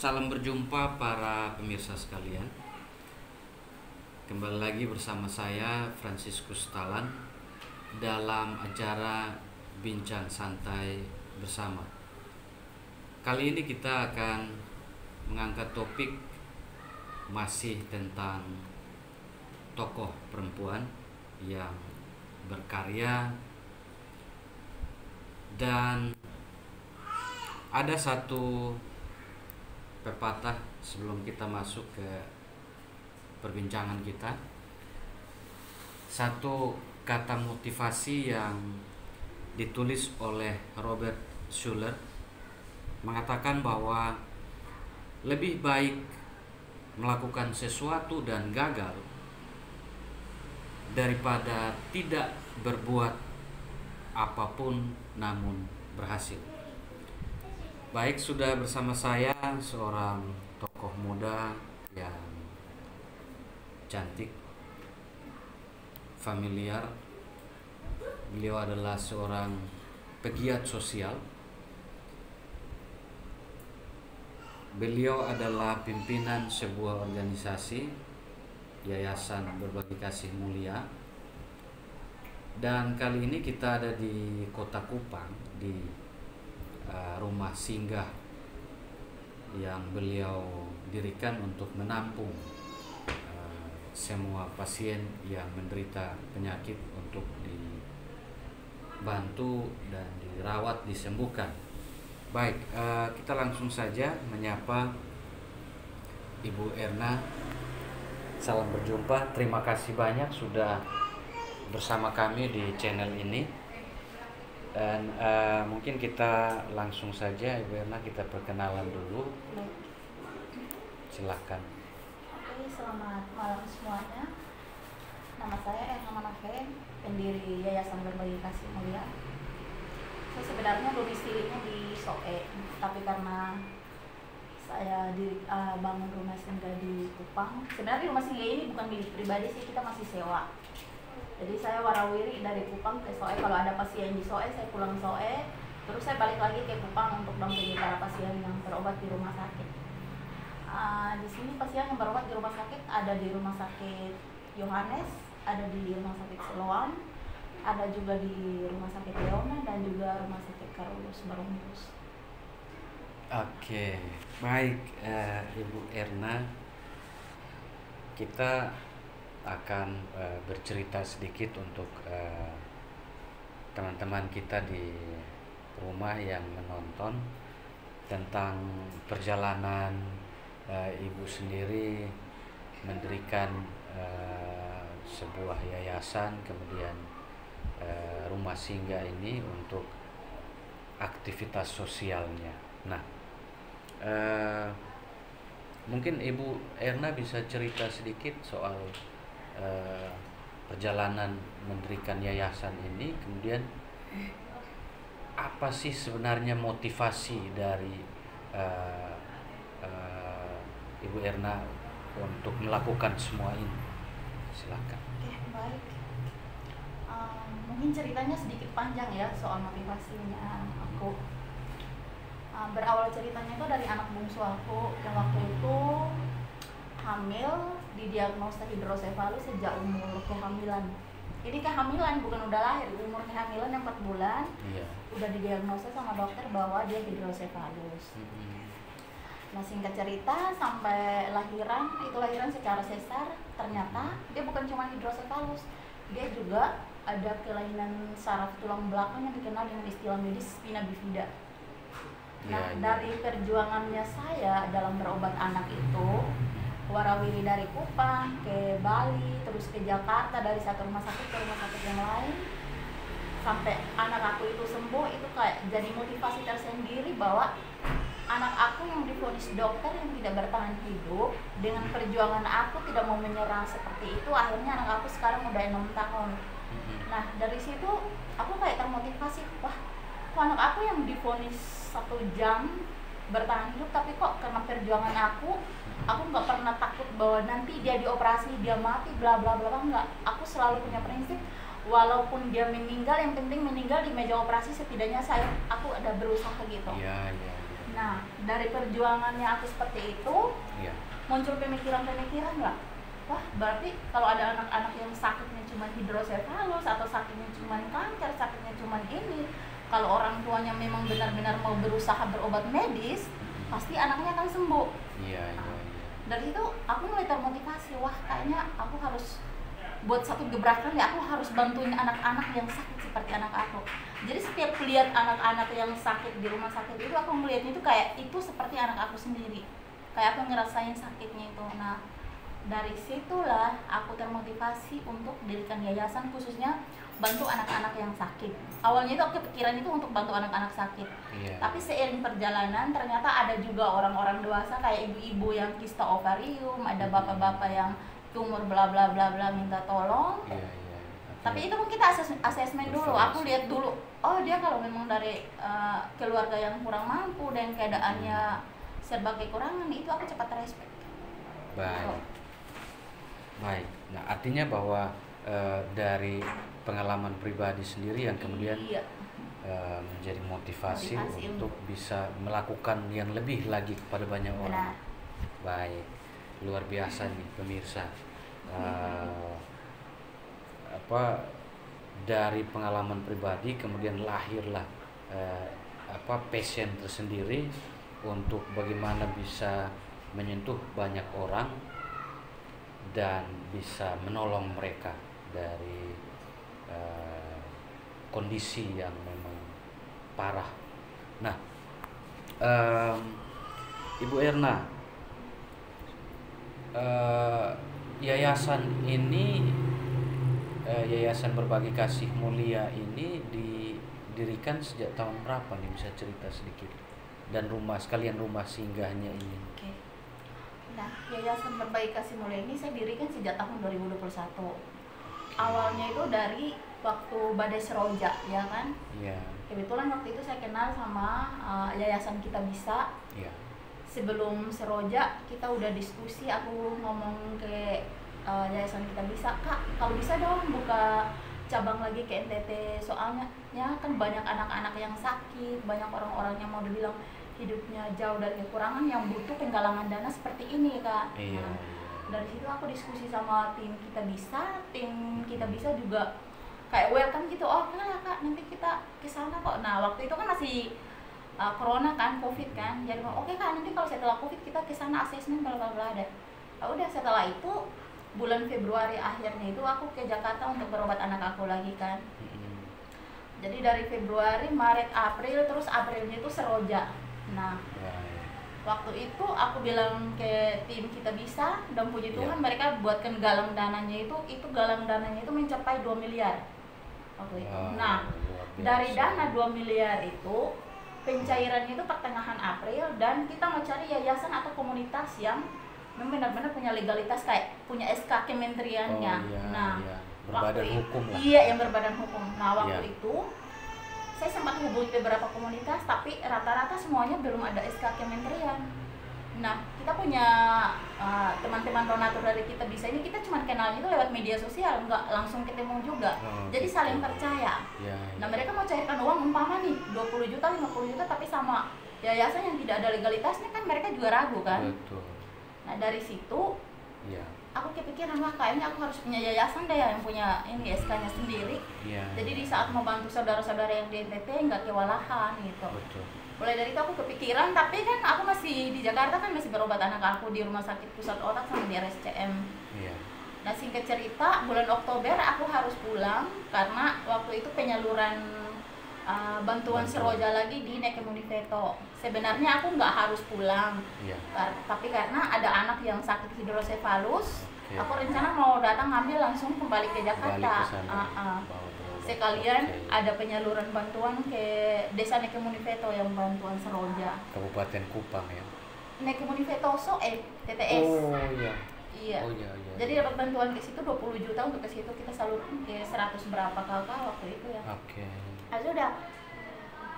Salam berjumpa para pemirsa sekalian. Kembali lagi bersama saya Franciscus Talan dalam acara Bincang Santai Bersama. Kali ini kita akan mengangkat topik masih tentang tokoh perempuan yang berkarya, dan ada satu pepatah sebelum kita masuk ke perbincangan kita. Satu kata motivasi yang ditulis oleh Robert Schuller mengatakan bahwa lebih baik melakukan sesuatu dan gagal daripada tidak berbuat apapun namun berhasil. Baik, sudah bersama saya seorang tokoh muda yang cantik, familiar. Beliau adalah seorang pegiat sosial. Beliau adalah pimpinan sebuah organisasi, Yayasan Berbagi Kasih Mulia. Dan kali ini kita ada di Kota Kupang, di rumah singgah yang beliau dirikan untuk menampung semua pasien yang menderita penyakit untuk dibantu dan dirawat, disembuhkan. Baik, kita langsung saja menyapa Ibu Erna. Salam berjumpa, terima kasih banyak sudah bersama kami di channel ini. Dan mungkin kita langsung saja, Ibu Erna, kita perkenalan dulu. Silahkan. Oke, selamat malam semuanya. Nama saya Erna Manafe, pendiri Yayasan Berbagi Kasih Mulia. Saya sebenarnya domisilinya di Soe, tapi karena saya bangun rumah singgah di Kupang. Sebenarnya rumah singgah ini bukan milik pribadi sih, kita masih sewa. Jadi saya warawiri dari Kupang ke Soe. Kalau ada pasien di Soe, saya pulang Soe, terus saya balik lagi ke Kupang untuk dampingi para pasien yang berobat di rumah sakit. Di sini pasien yang berobat di rumah sakit ada di Rumah Sakit Yohanes, ada di Rumah Sakit Siloam, ada juga di Rumah Sakit Leona, dan juga Rumah Sakit Carolus Barombus. Oke, baik, Ibu Erna, kita akan bercerita sedikit untuk teman-teman kita di rumah yang menonton tentang perjalanan Ibu sendiri mendirikan sebuah yayasan, kemudian rumah singgah ini untuk aktivitas sosialnya. Nah, mungkin Ibu Erna bisa cerita sedikit soal perjalanan mendirikan yayasan ini, kemudian apa sih sebenarnya motivasi dari Ibu Erna untuk melakukan semua ini? Silakan. Oke, baik. Mungkin ceritanya sedikit panjang ya soal motivasinya aku. Berawal ceritanya itu dari anak bungsu aku yang waktu itu hamil, didiagnosa hidrosefalus sejak umur kehamilan. Ini kehamilan, bukan udah lahir, umur kehamilan yang 4 bulan. Iya. Udah didiagnosa sama dokter bahwa dia hidrosefalus. Nah, singkat cerita, sampai lahiran, itu lahiran secara sesar, ternyata dia bukan cuma hidrosefalus, dia juga ada kelainan saraf tulang belakang yang dikenal dengan istilah medis spina bifida. Nah, dari perjuangannya saya dalam berobat anak itu, warawiri dari Kupang ke Bali, terus ke Jakarta, dari satu rumah sakit ke rumah sakit yang lain, sampai anak aku itu sembuh, itu kayak jadi motivasi tersendiri bahwa anak aku yang divonis dokter yang tidak bertahan hidup, dengan perjuangan aku tidak mau menyerah seperti itu, akhirnya anak aku sekarang udah 6 tahun. Nah, dari situ aku kayak termotivasi, wah, kok anak aku yang divonis 1 jam bertahan hidup, tapi kok karena perjuangan aku nggak pernah takut bahwa nanti dia dioperasi, dia mati, bla bla bla, enggak. Aku selalu punya prinsip, walaupun dia meninggal, yang penting meninggal di meja operasi, setidaknya aku ada berusaha gitu. Iya. Nah, dari perjuangannya aku seperti itu, Iya. muncul pemikiran-pemikiran lah. Wah, berarti kalau ada anak-anak yang sakitnya cuma hidrosefalus atau sakitnya cuma kanker, sakitnya cuma ini, kalau orang tuanya memang benar-benar mau berusaha berobat medis, pasti anaknya akan sembuh. Iya, iya, iya. Dari itu aku mulai termotivasi, wah kayaknya aku harus buat satu gebrakan ya, aku harus bantuin anak-anak yang sakit seperti anak aku. Jadi setiap lihat anak-anak yang sakit di rumah sakit itu, aku melihatnya itu kayak itu seperti anak aku sendiri, kayak aku ngerasain sakitnya itu. Nah, dari situlah aku termotivasi untuk dirikan yayasan khususnya bantu anak-anak yang sakit. Awalnya itu aku kepikiran itu untuk bantu anak-anak sakit. Iya. Tapi seiring perjalanan ternyata ada juga orang-orang dewasa kayak ibu-ibu yang kista ovarium, ada bapak-bapak yang tumor bla bla bla bla minta tolong. Iya, iya. Tapi itu pun kita asesmen dulu. Aku lihat dulu, oh dia kalau memang dari keluarga yang kurang mampu dan keadaannya serba kekurangan, itu aku cepat respect. Baik. Baik. Nah, artinya bahwa dari pengalaman pribadi sendiri yang kemudian Iya. menjadi motivasi Motivasi untuk bisa melakukan yang lebih lagi kepada banyak orang. Benar. Baik, luar biasa nih pemirsa. Dari pengalaman pribadi kemudian lahirlah passion tersendiri untuk bagaimana bisa menyentuh banyak orang dan bisa menolong mereka dari kondisi yang memang parah. Nah, Ibu Erna, yayasan ini, Yayasan Berbagi Kasih Mulia ini didirikan sejak tahun berapa nih, bisa cerita sedikit? Dan sekalian rumah singgahnya ini. Oke. Nah, Yayasan Berbagi Kasih Mulia ini saya dirikan sejak tahun 2021. Awalnya itu dari waktu badai Seroja, ya kan? Iya. Kebetulan waktu itu saya kenal sama Yayasan Kita Bisa. Iya. Sebelum Seroja kita udah diskusi, aku ngomong ke Yayasan Kita Bisa, Kak, kalau bisa dong buka cabang lagi ke NTT, soalnya ya kan banyak anak-anak yang sakit, banyak orang-orang yang mau dibilang hidupnya jauh dari kekurangan yang butuh penggalangan dana seperti ini, Kak. Iya. Nah, dari situ aku diskusi sama tim Kita Bisa juga kayak welcome gitu, oh kenal ya Kak, nanti kita kesana kok. Nah waktu itu kan masih corona kan, covid kan, jadi oke Kak, nanti kalau setelah covid kita kesana asesmen bla bla bla deh. Udah setelah itu bulan Februari akhirnya itu aku ke Jakarta untuk berobat anak aku lagi kan. Jadi dari Februari, Maret, April, terus Aprilnya itu Seroja. Nah, waktu itu aku bilang ke tim Kita Bisa, dan puji Tuhan mereka buatkan galang dananya itu galang dananya itu mencapai 2 miliar waktu itu. Nah, dari dana 2 miliar itu pencairannya itu pertengahan April, dan kita mau cari yayasan atau komunitas yang benar-benar punya legalitas, kayak punya SK kementeriannya. Nah, berbadan hukum lah. Iya, yang berbadan hukum. Nah, waktu itu saya sempat hubungi beberapa komunitas, tapi rata-rata semuanya belum ada SK kementerian. Nah, kita punya teman-teman donatur dari Kita Bisa ini, kita cuma kenalnya itu lewat media sosial, nggak langsung ketemu juga. Jadi saling percaya. Nah, mereka mau cairkan uang umpama nih 20 juta, 50 juta, tapi sama yayasan yang tidak ada legalitasnya kan mereka juga ragu kan. Betul. Nah, dari situ aku kepikiran, wah kayaknya aku harus punya yayasan deh yang punya ini SK-nya sendiri. Jadi di saat mau bantu saudara-saudara yang di NTT nggak kewalahan gitu. Betul. Mulai dari itu aku kepikiran, tapi kan aku masih di Jakarta kan, masih berobat anak aku di Rumah Sakit Pusat Otak sama di RSCM. Nah, singkat cerita, bulan Oktober aku harus pulang karena waktu itu penyaluran bantuan Seroja lagi di Nekemunifeto. Sebenarnya aku nggak harus pulang, tapi karena ada anak yang sakit hidrosefalus, aku rencana mau datang ngambil langsung kembali ke Jakarta. Sekalian ada penyaluran bantuan ke desa Nekemunifeto yang bantuan Seroja. Kabupaten Kupang ya. Nekemunifeto TTS. Oh iya. Iya. Jadi dapat bantuan ke situ 20 juta untuk ke situ, kita salurkan ke 100 berapa kakak waktu itu ya. Nah, sudah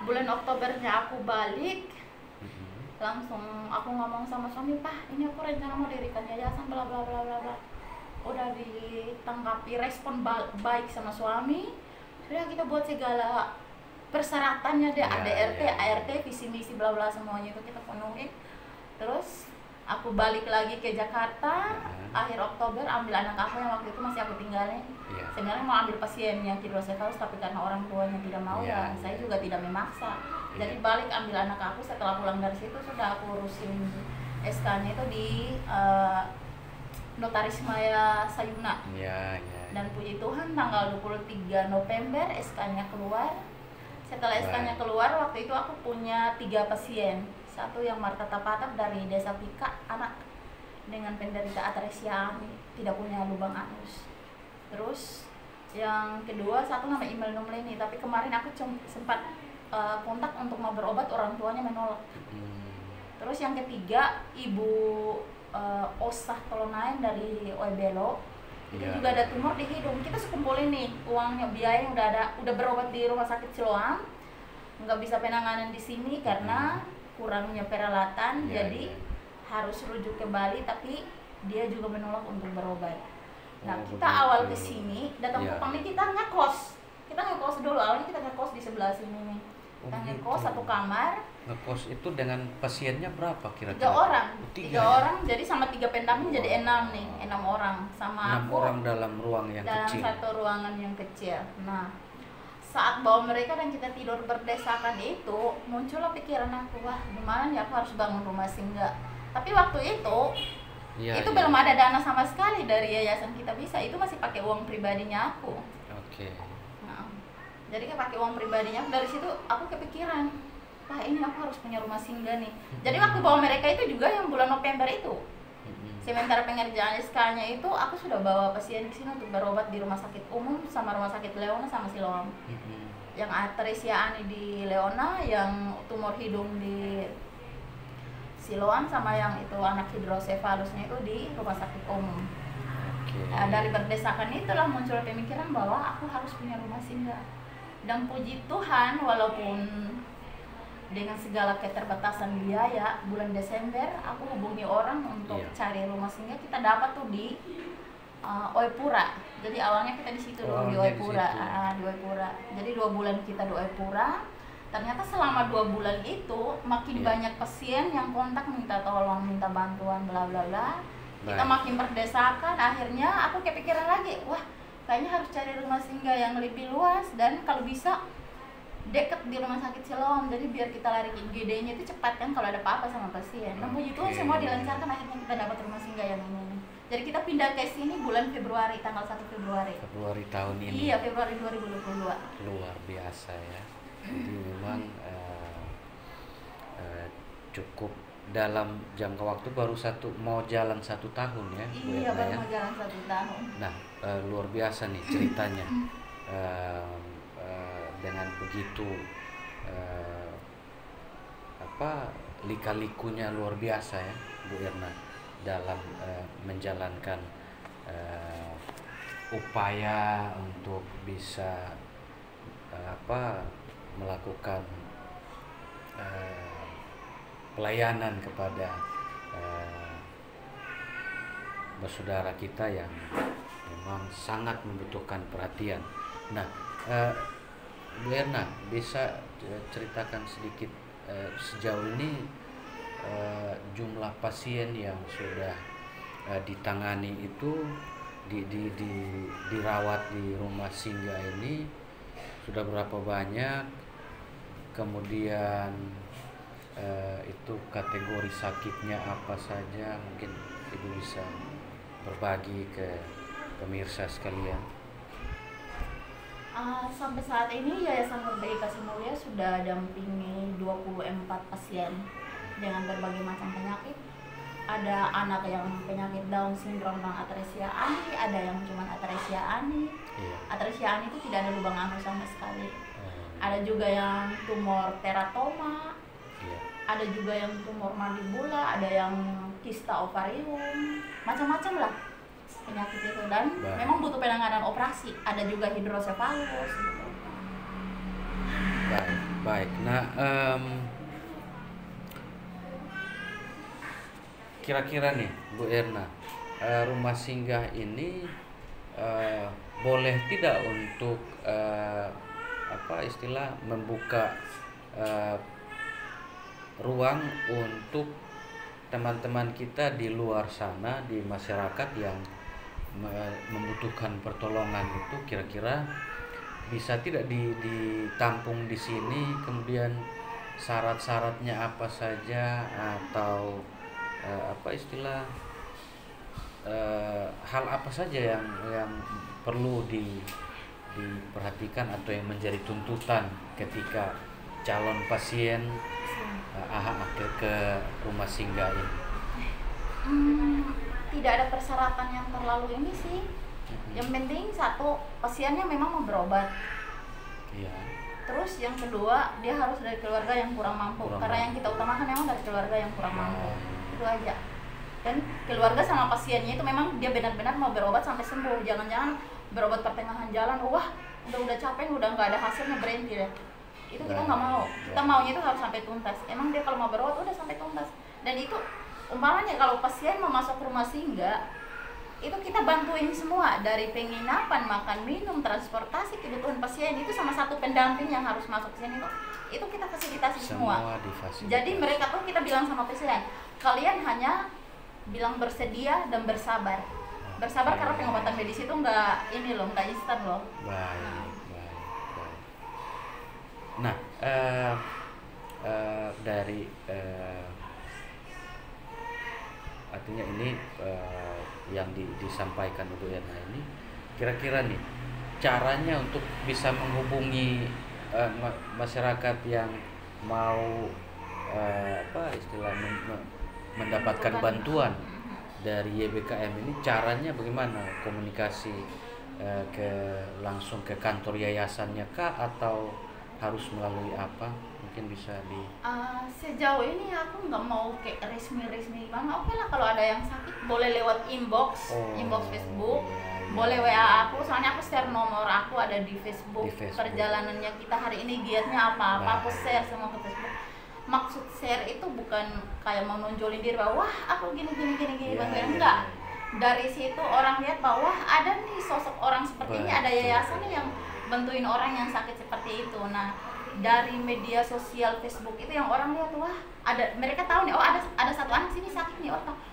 bulan Oktobernya aku balik, langsung aku ngomong sama suami, Pak, ini aku rencana mau dirikan yayasan bla bla bla bla bla. Udah ditanggapi respon baik sama suami. Sudah kita buat segala persyaratannya deh, Ya, ADRT, ya, ya. ART, visi misi bla bla semuanya itu kita penuhin. Terus aku balik lagi ke Jakarta akhir Oktober, ambil anak aku yang waktu itu masih aku tinggalin. Iya. Sebenarnya mau ambil pasien yang hidrosefalus, tapi karena orang tuanya tidak mau, Iya, ya saya iya. juga tidak memaksa. Jadi Iya. balik ambil anak aku, setelah pulang dari situ sudah aku urusin SK-nya itu di Notaris Maya Sayuna. Iya, iya. Dan puji Tuhan tanggal 23 November SK-nya keluar. Setelah SK-nya keluar, waktu itu aku punya 3 pasien. Satu yang Marta Tapatap dari Desa Pika, anak dengan penderita atresia, tidak punya lubang anus. Terus yang kedua satu nama Imel Numleni, tapi kemarin aku sempat kontak untuk mau berobat, orang tuanya menolak. Terus yang ketiga Ibu Osah Tolonain dari Oebelo, itu juga ada tumor di hidung. Kita sekumpulin nih uangnya, biaya yang udah berobat di rumah sakit Siloam, nggak bisa penanganan di sini karena kurangnya peralatan, jadi harus rujuk ke Bali, tapi dia juga menolak untuk berobat. Nah, kita awal ke sini datang ke Pamli, kita ngekos dulu. Awalnya kita ngekos di sebelah sini nih. Kita ngekos 1 kamar. Ngekos itu dengan pasiennya berapa kira-kira? 3 orang. 3 orang, jadi sama 3 pendamping jadi 6 nih, 6 orang. Sama 6 aku orang dalam ruang yang kecil. dalam 1 ruangan yang kecil. Nah, saat bawa mereka dan kita tidur berdesakan itu, muncullah pikiran aku, wah gimana ya aku harus bangun rumah singgah. Tapi waktu itu belum ada dana sama sekali dari yayasan Kita Bisa, itu masih pakai uang pribadinya aku. Oke. Nah, jadi kayak pakai uang pribadinya, dari situ aku kepikiran, wah ini aku harus punya rumah singgah nih. Jadi waktu bawa mereka itu juga yang bulan November itu. Sementara pengerjaan SK-nya itu, aku sudah bawa pasien ke sini untuk berobat di rumah sakit umum sama rumah sakit Leona sama Siloam. Yang atresia ani di Leona, yang tumor hidung di Siloam, sama yang itu anak hidrosefalusnya itu di rumah sakit umum. Nah, dari berdesakan itulah muncul pemikiran bahwa aku harus punya rumah singgah. Dan puji Tuhan, walaupun dengan segala keterbatasan biaya, bulan Desember aku hubungi orang untuk cari rumah singgah. Kita dapat tuh di Oepura. Jadi awalnya kita di situ dulu di Oepura. Di Oepura. Jadi 2 bulan kita di Oepura. Ternyata selama 2 bulan itu makin banyak pasien yang kontak minta tolong, minta bantuan, bla bla bla. Kita makin berdesakan. Akhirnya aku kepikiran lagi, wah kayaknya harus cari rumah singgah yang lebih luas dan kalau bisa deket di rumah sakit Siloam, jadi biar kita lari ke IGD-nya itu cepat kan kalau ada apa-apa sama pasien. Nah puji Tuhan semua dilancarkan, akhirnya kita dapat rumah singgah yang ini. Jadi kita pindah ke sini bulan Februari, tanggal 1 Februari. Februari tahun ini. Iya, Februari 2022. Luar biasa ya. Jadi memang cukup dalam jangka waktu baru mau jalan 1 tahun ya. Iya, baru mau jalan 1 tahun. Nah, luar biasa nih ceritanya. Dengan begitu lika-likunya luar biasa ya Bu Erna dalam menjalankan upaya untuk bisa melakukan pelayanan kepada bersaudara kita yang memang sangat membutuhkan perhatian. Nah, Bu Erna bisa ceritakan sedikit sejauh ini jumlah pasien yang sudah ditangani itu dirawat di rumah singgah ini sudah berapa banyak, kemudian itu kategori sakitnya apa saja, mungkin Ibu bisa berbagi ke pemirsa sekalian. Sampai saat ini Yayasan Berbagi Kasih Mulia sudah dampingi 24 pasien dengan berbagai macam penyakit. Ada anak yang penyakit Down syndrome dan atresia ani, ada yang cuma atresia ani. Atresia ani itu tidak ada lubang anus sama sekali. Ada juga yang tumor teratoma, ada juga yang tumor mandibula, ada yang kista ovarium, macam-macam lah penyakit itu, dan memang butuh penanganan operasi. Ada juga hidrosefalus gitu. Baik. Nah, kira-kira nih Bu Erna, rumah singgah ini boleh tidak untuk apa istilah membuka eh, ruang untuk teman-teman kita di luar sana, di masyarakat yang membutuhkan pertolongan itu, kira-kira bisa tidak ditampung di sini, kemudian syarat-syaratnya apa saja, atau apa istilah hal apa saja yang perlu diperhatikan atau yang menjadi tuntutan ketika calon pasien ke rumah singgah ini. Tidak ada persyaratan yang terlalu ini sih. Yang penting satu, pasiennya memang mau berobat. Iya. Terus yang kedua, dia harus dari keluarga yang kurang mampu. Karena yang kita utamakan memang dari keluarga yang kurang mampu. Itu aja. Dan keluarga sama pasiennya itu memang dia benar-benar mau berobat sampai sembuh. Jangan-jangan berobat pertengahan jalan, wah udah capek, udah nggak ada hasilnya, berhenti deh. Itu kita nggak mau. Kita maunya itu harus sampai tuntas. Emang dia kalau mau berobat udah sampai tuntas. Dan itu umpamanya kalau pasien mau masuk rumah singgah, itu kita bantuin semua, dari penginapan, makan minum, transportasi, kebutuhan pasien itu sama satu pendamping yang harus masuk ke sini itu kita fasilitasi semua. Jadi mereka tuh kita bilang sama pasien, kalian hanya bilang bersedia dan bersabar. Bersabar karena pengobatan medis itu nggak instan loh. Baik. Nah, dari artinya ini yang disampaikan Ibu Erna ini, kira-kira nih caranya untuk bisa menghubungi masyarakat yang mau apa istilah mendapatkan bantuan dari YBKM ini, caranya bagaimana? Komunikasi langsung ke kantor yayasannya kah, atau harus melalui apa? Mungkin bisa sejauh ini aku nggak mau kayak resmi banget. Oke lah, kalau ada yang sakit boleh lewat inbox Facebook, boleh WA aku, soalnya aku share nomor aku ada di Facebook. Perjalanannya kita hari ini giatnya apa aku share semua ke Facebook. Maksud share itu bukan kayak mau nonjolin diri bahwa wah aku gini bantuin, enggak. Dari situ orang lihat bahwa ada nih sosok orang seperti ini, ada yayasan yang bantuin orang yang sakit seperti itu. Nah, dari media sosial Facebook itu yang orang lihat, wah mereka tahu nih, oh ada satu anak sini sakit nih,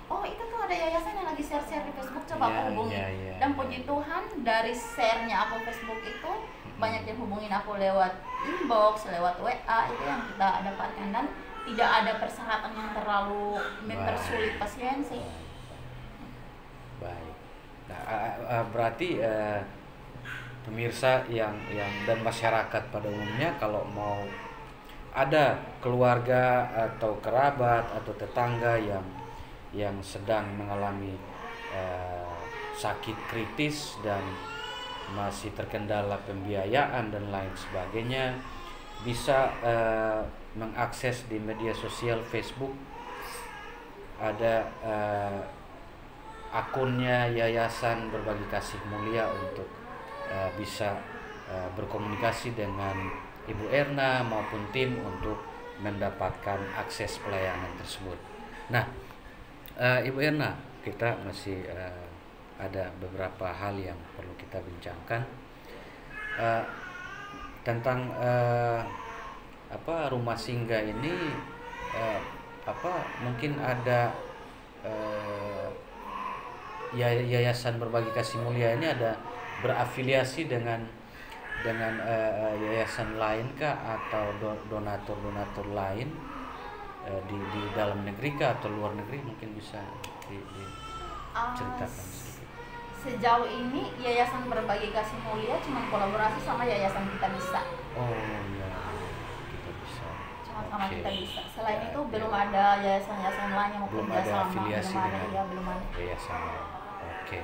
oh itu tuh ada yayasan yang lagi share di Facebook, coba aku hubungi. Dan puji Tuhan dari share-nya aku Facebook itu banyak yang hubungin aku lewat inbox, lewat WA, itu yang kita dapatkan, dan tidak ada persyaratan yang terlalu mempersulit pasien sih. Baik. Nah, berarti pemirsa yang dan masyarakat pada umumnya, kalau mau ada keluarga atau kerabat atau tetangga yang sedang mengalami sakit kritis dan masih terkendala pembiayaan dan lain sebagainya, bisa mengakses di media sosial Facebook, ada akunnya Yayasan Berbagi Kasih Mulia untuk bisa berkomunikasi dengan Ibu Erna maupun tim untuk mendapatkan akses pelayanan tersebut. Nah, Ibu Erna, kita masih ada beberapa hal yang perlu kita bincangkan tentang rumah singgah ini. Mungkin ada Yayasan Berbagi Kasih Mulia ini ada berafiliasi dengan yayasan lain kah, atau donatur lain di dalam negeri kah atau luar negeri? Mungkin bisa diceritakan sedikit. Sejauh ini Yayasan Berbagi Kasih Mulia cuma kolaborasi sama Yayasan Kita Bisa. Oh iya, Kita Bisa. Cuma sama Kita Bisa. Selain itu belum ada yayasan-yayasan lain yang mau kerja sama. Afiliasi belum ada. Yayasan. Oke.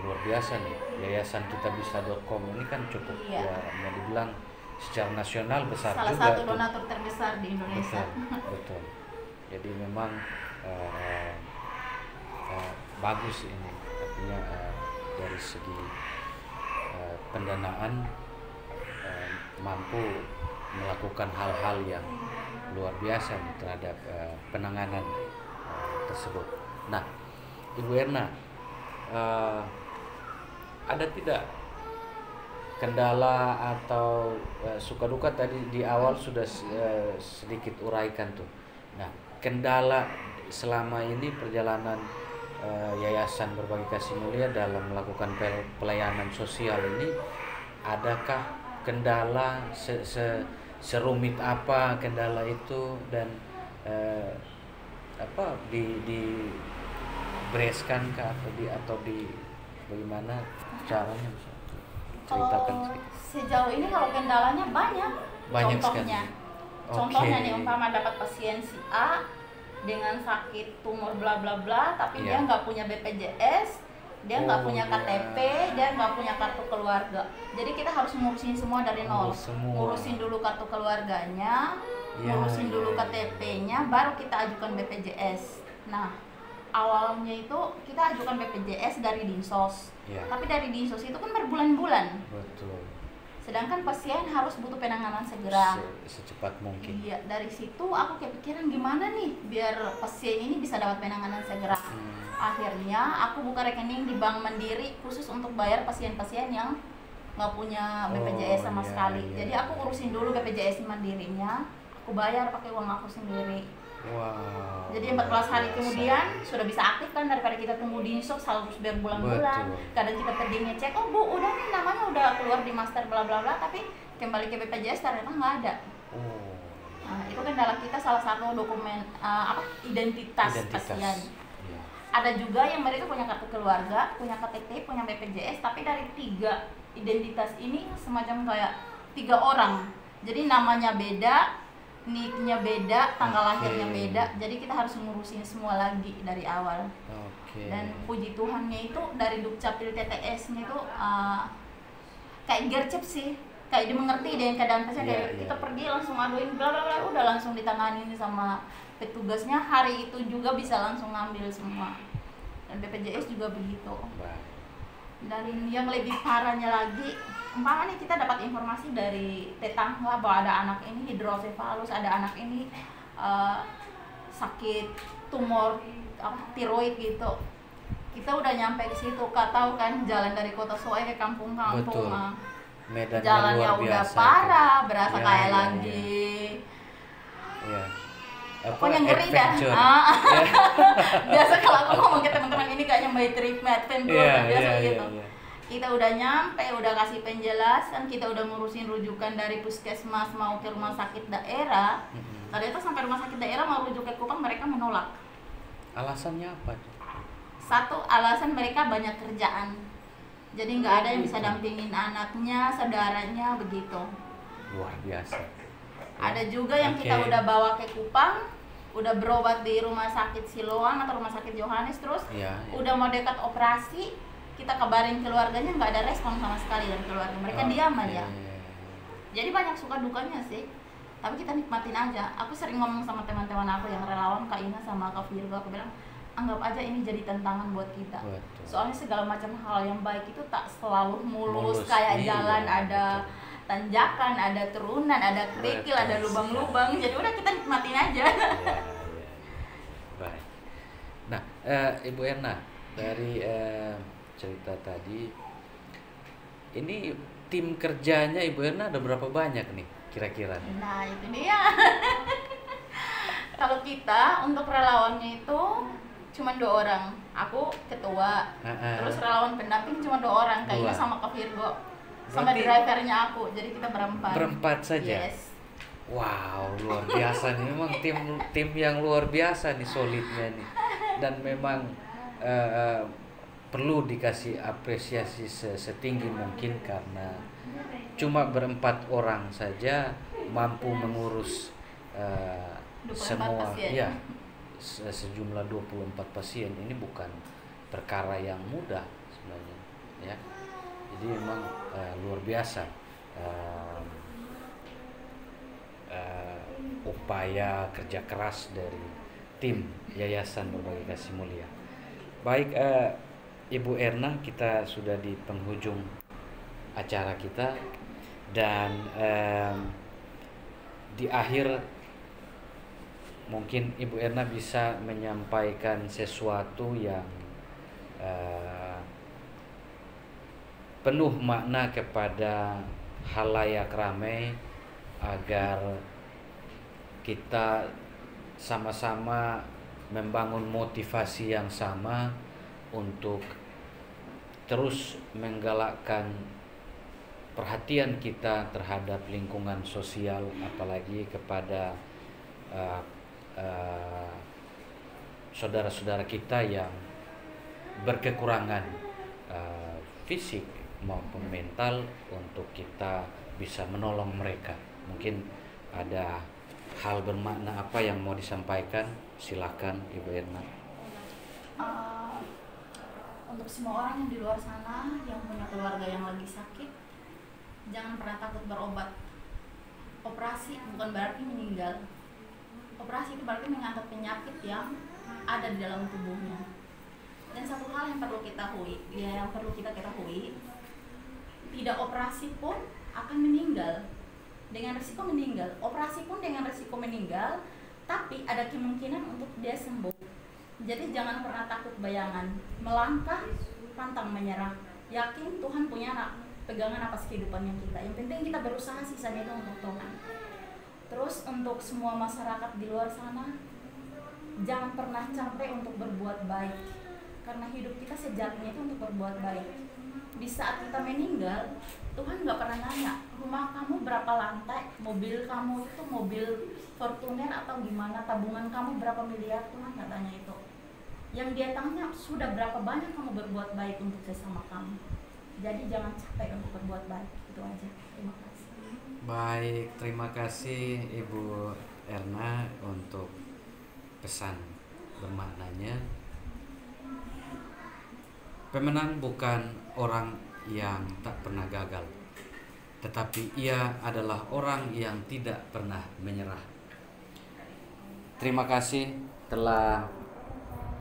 Luar biasa nih, Yayasan kitabisa.com ini kan cukup mau dibilang secara nasional besar salah juga. Salah satu donatur terbesar di Indonesia. Betul. Jadi memang bagus ini, artinya dari segi pendanaan mampu melakukan hal-hal yang luar biasa terhadap penanganan tersebut. Nah, Ibu Erna, ada tidak kendala atau suka duka tadi di awal sudah sedikit uraikan tuh. Nah, kendala selama ini perjalanan Yayasan Berbagi Kasih Mulia dalam melakukan pelayanan sosial ini, adakah kendala serumit apa kendala itu, dan apa di bereskan kah atau di bagaimana caranya, bisa ceritakan Kalau sedikit. sejauh ini kalau kendalanya banyak. Banyak Contohnya, sekali. contohnya Oke. nih umpama dapat pasien si A dengan sakit tumor bla bla bla, tapi dia Iya. nggak punya BPJS, dia nggak Oh, punya iya. KTP, dia nggak punya kartu keluarga. Jadi kita harus ngurusin semua dari nol. Semua. Ngurusin dulu kartu keluarganya, Iya, ngurusin iya, dulu iya. KTP-nya, baru kita ajukan BPJS. Nah, awalnya itu kita ajukan BPJS dari Dinsos. Iya. Tapi dari Dinsos itu kan berbulan-bulan. Betul. Sedangkan pasien harus butuh penanganan segera. Secepat mungkin. Iya, dari situ aku kepikiran gimana nih biar pasien ini bisa dapat penanganan segera. Akhirnya aku buka rekening di Bank Mandiri khusus untuk bayar pasien-pasien yang nggak punya BPJS sama iya, sekali. iya, Jadi iya. aku urusin dulu BPJS Mandirinya, aku bayar pakai uang aku sendiri. Wow. Jadi 14 hari biasa. kemudian sudah bisa aktif kan, daripada kita tunggu di Dinsos harus berbulan-bulan. Betul. Kadang kita pergi ngecek, oh bu udah nih namanya udah keluar di master bla bla bla, tapi kembali ke BPJS ternyata nggak ada. Oh. Nah, itu kendala kita, salah satu dokumen identitas pasien. Iya. Ada juga yang mereka punya kartu keluarga, punya KTP, punya BPJS, tapi dari 3 identitas ini semacam kayak 3 orang. Jadi namanya beda, nicknya beda, tanggal lahirnya beda. Jadi kita harus ngurusin semua lagi dari awal. Oke. Dan puji Tuhannya itu dari Dukcapil TTS-nya itu kayak gercep sih, kayak dimengerti dengan keadaan pasien. Iya, Kayak iya. kita pergi langsung aduin bla bla bla, udah langsung ditangani sama petugasnya, hari itu juga bisa langsung ngambil semua. Dan BPJS juga begitu. Baik. Dan yang lebih parahnya lagi, umpama nih kita dapat informasi dari tetangga bahwa ada anak ini hidrosefalus, ada anak ini sakit tumor tiroid gitu. Kita udah nyampe ke situ, Kak, tahu kan jalan dari Kota Soe ke kampung-kampung. Betul. Medannya Jalannya luar udah biasa parah, itu. berasa Ya, kayak ya, lagi. Ya. Apa, Pokoknya ngeri dah. adventure. Ya. Biasa kalau aku ngomong ke teman-teman ini kayaknya by trip adventure, Iya, biasa iya, gitu. iya. Kita udah nyampe, udah kasih penjelasan, kita udah ngurusin rujukan dari puskesmas mau ke rumah sakit daerah. Ternyata sampai rumah sakit daerah mau rujuk ke Kupang, mereka menolak. Alasannya apa? Satu, alasan mereka banyak kerjaan. Jadi nggak ada yang bisa dampingin anaknya, saudaranya, begitu. Luar biasa. Ada juga yang kita Oke. udah bawa ke Kupang, udah berobat di rumah sakit Siloam atau rumah sakit Yohanes, terus Iya, iya. udah mau dekat operasi, kita kabarin keluarganya nggak ada respon sama sekali dari keluarga. Mereka diam Oke. aja. Jadi banyak suka dukanya sih. Tapi kita nikmatin aja. Aku sering ngomong sama teman-teman aku yang relawan, Kak Ina sama Kak Virgo, aku bilang anggap aja ini jadi tantangan buat kita. Betul. Soalnya segala macam hal yang baik itu tak selalu mulus, Mulus, kayak iya, jalan ada betul. tanjakan, ada turunan, ada kerikil, Betul ada lubang-lubang. Jadi udah kita nikmatin aja. Iya, iya. Baik. Nah, Ibu Erna, dari cerita tadi, ini tim kerjanya Ibu Erna ada berapa banyak nih kira-kira? Nah itu dia. Kalau kita untuk relawannya itu cuma 2 orang. Aku ketua. Terus relawan pendamping cuma 2 orang, Kak Ina Dua. sama Kak Virgo. Sama Berarti drivernya aku. Jadi kita berempat. berempat saja? Yes. Wow, luar biasa nih, memang tim yang luar biasa nih, solidnya nih, dan memang perlu dikasih apresiasi setinggi mungkin karena cuma berempat orang saja mampu mengurus 24 semua, pasien. ya, sejumlah 24 pasien. Ini bukan perkara yang mudah sebenarnya, ya. Jadi memang luar biasa. Upaya kerja keras dari tim Yayasan Berbagi Kasih Mulia. Baik, Ibu Erna, kita sudah di penghujung acara kita, dan di akhir mungkin Ibu Erna bisa menyampaikan sesuatu yang penuh makna kepada halayak ramai, agar kita sama-sama membangun motivasi yang sama untuk terus menggalakkan perhatian kita terhadap lingkungan sosial, apalagi kepada uh, uh, saudara-saudara kita yang berkekurangan fisik maupun mental, untuk kita bisa menolong mereka. Mungkin ada hal bermakna apa yang mau disampaikan? Silakan Ibu Erna. Uh, untuk semua orang yang di luar sana yang punya keluarga yang lagi sakit, jangan pernah takut berobat. Operasi bukan berarti meninggal. Operasi itu berarti mengangkat penyakit yang ada di dalam tubuhnya. Dan satu hal yang perlu kita ketahui, tidak operasi pun akan meninggal dengan risiko meninggal. Operasi pun dengan risiko meninggal, tapi ada kemungkinan untuk dia sembuh. Jadi jangan pernah takut bayangan, melangkah pantang menyerah, yakin Tuhan punya pegangan atas kehidupannya kita. Yang penting kita berusaha, sisanya itu untuk Tuhan. Terus untuk semua masyarakat di luar sana, jangan pernah capek untuk berbuat baik, karena hidup kita sejatinya itu untuk berbuat baik. Di saat kita meninggal, Tuhan gak pernah nanya rumah kamu berapa lantai, mobil kamu itu mobil Fortuner atau gimana, tabungan kamu berapa miliar. Tuhan gak tanya itu. Yang dia tanya, sudah berapa banyak kamu berbuat baik untuk sesama kamu. Jadi jangan capek untuk berbuat baik. Itu aja. Terima kasih. Baik, terima kasih Ibu Erna untuk pesan bermaknanya. Pemenang bukan orang yang tak pernah gagal, tetapi ia adalah orang yang tidak pernah menyerah. Terima kasih telah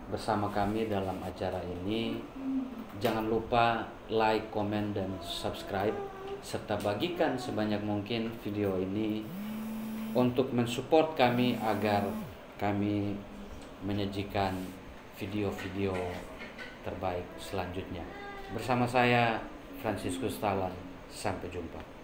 bersama kami dalam acara ini. Jangan lupa like, komen, dan subscribe, serta bagikan sebanyak mungkin video ini untuk mensupport kami agar kami menyajikan video-video terbaik selanjutnya. Bersama saya Franciscus Talan, sampai jumpa.